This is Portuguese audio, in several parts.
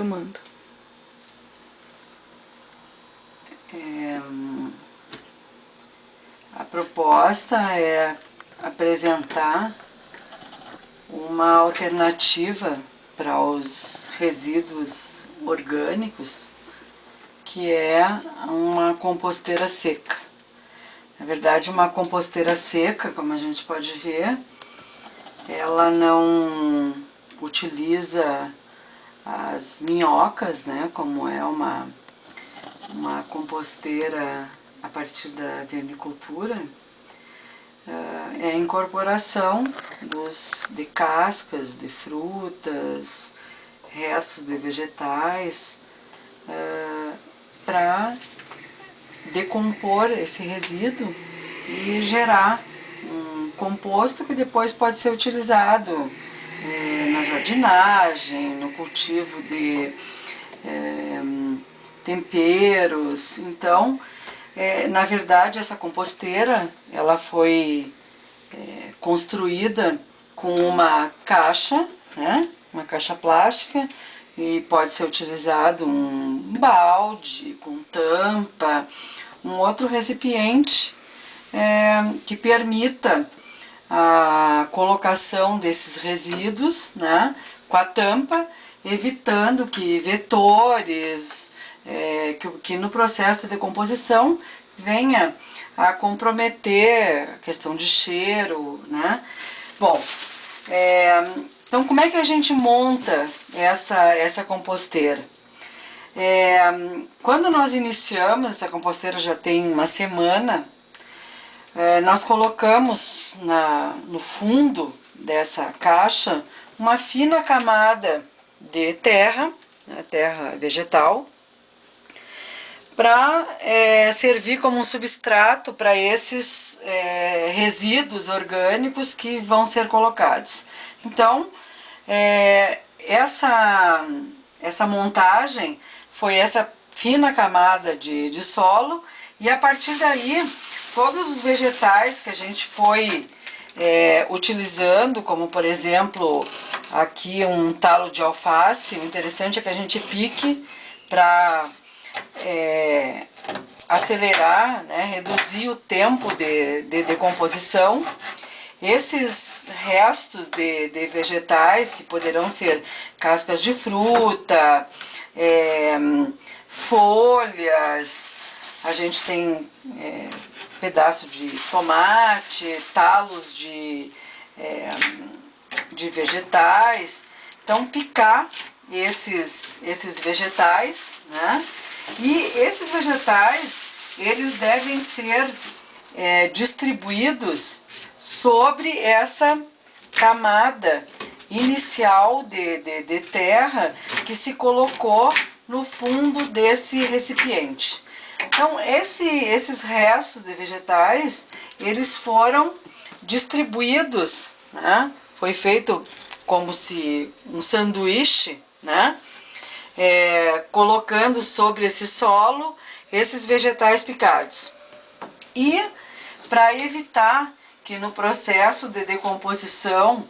filmando. A proposta é apresentar uma alternativa para os resíduos orgânicos, que é uma composteira seca. Na verdade, uma composteira seca, como a gente pode ver, ela não utiliza as minhocas, né, como é uma composteira a partir da vermicultura. É a incorporação de cascas, de frutas, restos de vegetais, para decompor esse resíduo e gerar um composto que depois pode ser utilizado na jardinagem, no cultivo de temperos. Então, na verdade, essa composteira ela foi construída com uma caixa, né, uma caixa plástica, e pode ser utilizado um balde com tampa, um outro recipiente que permita a colocação desses resíduos, né, com a tampa, evitando que vetores, que no processo de decomposição venha a comprometer a questão de cheiro, né? Bom, então como é que a gente monta essa composteira? Quando nós iniciamos, essa composteira já tem uma semana, nós colocamos no fundo dessa caixa uma fina camada de terra, né, terra vegetal, para servir como um substrato para esses resíduos orgânicos que vão ser colocados. Então, essa montagem foi essa fina camada de solo, e a partir daí todos os vegetais que a gente foi utilizando, como por exemplo aqui um talo de alface. O interessante é que a gente pique para acelerar, né, reduzir o tempo de decomposição. Esses restos de vegetais, que poderão ser cascas de fruta, folhas, a gente tem pedaço de tomate, talos de vegetais. Então, picar esses vegetais, né? E esses vegetais, eles devem ser distribuídos sobre essa camada inicial de terra que se colocou no fundo desse recipiente. Então, esses restos de vegetais, eles foram distribuídos, né? Foi feito como se um sanduíche, né? Colocando sobre esse solo esses vegetais picados. E para evitar que no processo de decomposição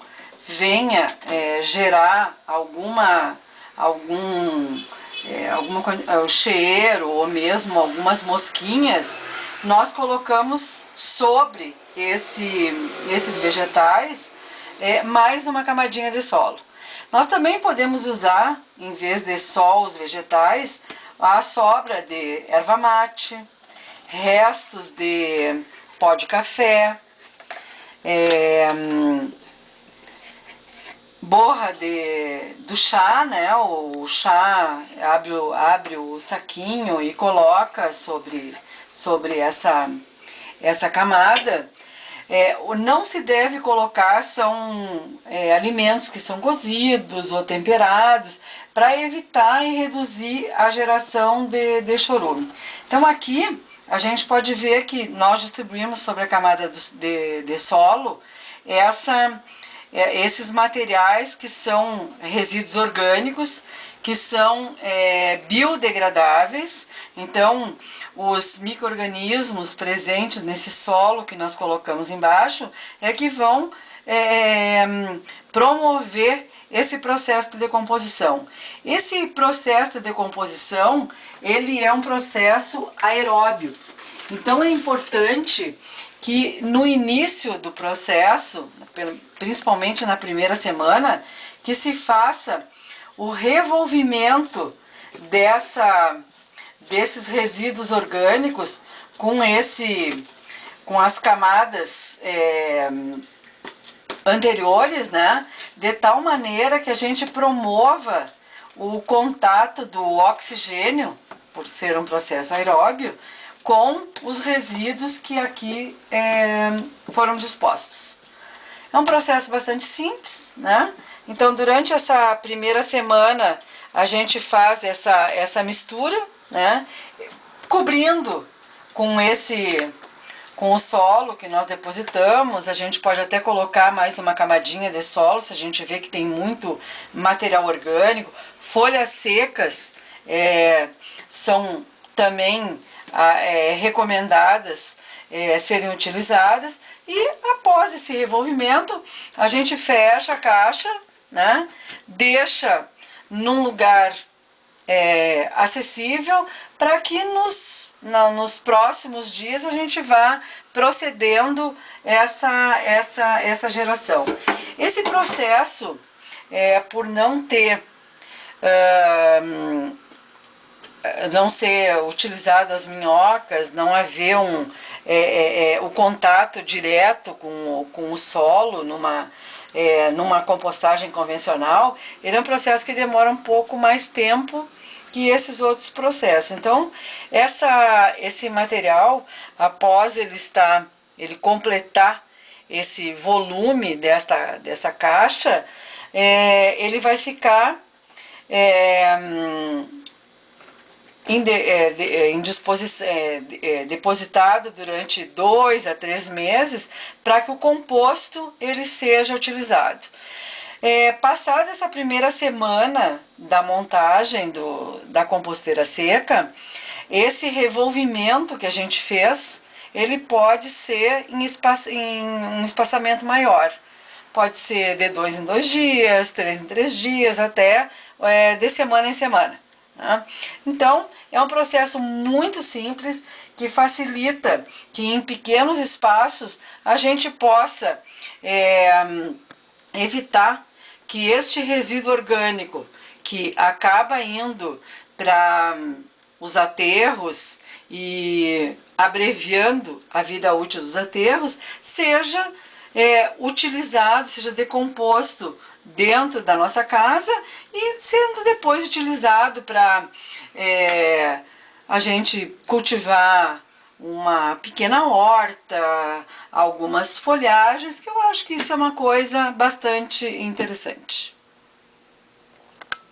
venha gerar algum cheiro ou mesmo algumas mosquinhas, nós colocamos sobre esses vegetais mais uma camadinha de solo. Nós também podemos usar, em vez de só os vegetais, a sobra de erva mate, restos de pó de café, borra do chá, né? O chá abre o saquinho e coloca sobre essa camada. Não se deve colocar alimentos que são cozidos ou temperados, para evitar e reduzir a geração de chorume. Então aqui a gente pode ver que nós distribuímos sobre a camada de solo esses materiais que são resíduos orgânicos, que são biodegradáveis. Então, os micro-organismos presentes nesse solo que nós colocamos embaixo que vão promover esse processo de decomposição? Esse processo de decomposição, ele é um processo aeróbio. Então é importante que no início do processo, principalmente na primeira semana, que se faça o revolvimento desses resíduos orgânicos com as camadas anteriores, né? De tal maneira que a gente promova o contato do oxigênio, por ser um processo aeróbio, com os resíduos que aqui foram dispostos. É um processo bastante simples, né? Então, durante essa primeira semana, a gente faz essa mistura, né? Cobrindo com o solo que nós depositamos. A gente pode até colocar mais uma camadinha de solo, se a gente vê que tem muito material orgânico. Folhas secas são também recomendadas serem utilizadas. E após esse revolvimento, a gente fecha a caixa, né? Deixa num lugar acessível, para que nos próximos dias a gente vá procedendo essa geração. Esse processo, por não ser utilizado as minhocas, não haver o contato direto com o solo numa compostagem convencional, ele é um processo que demora um pouco mais tempo que esses outros processos. Então, esse material, após ele completar esse volume dessa caixa, ele vai ficar depositado durante 2 a 3 meses para que o composto ele seja utilizado. Passada essa primeira semana da montagem da composteira seca, esse revolvimento que a gente fez, ele pode ser em um espaçamento maior. Pode ser de 2 em 2 dias, 3 em 3 dias, até de semana em semana. Né? Então, é um processo muito simples que facilita que em pequenos espaços a gente possa evitar que este resíduo orgânico, que acaba indo para os aterros e abreviando a vida útil dos aterros, seja utilizado, seja decomposto dentro da nossa casa e sendo depois utilizado para a gente cultivar uma pequena horta, algumas folhagens, que eu acho que isso é uma coisa bastante interessante.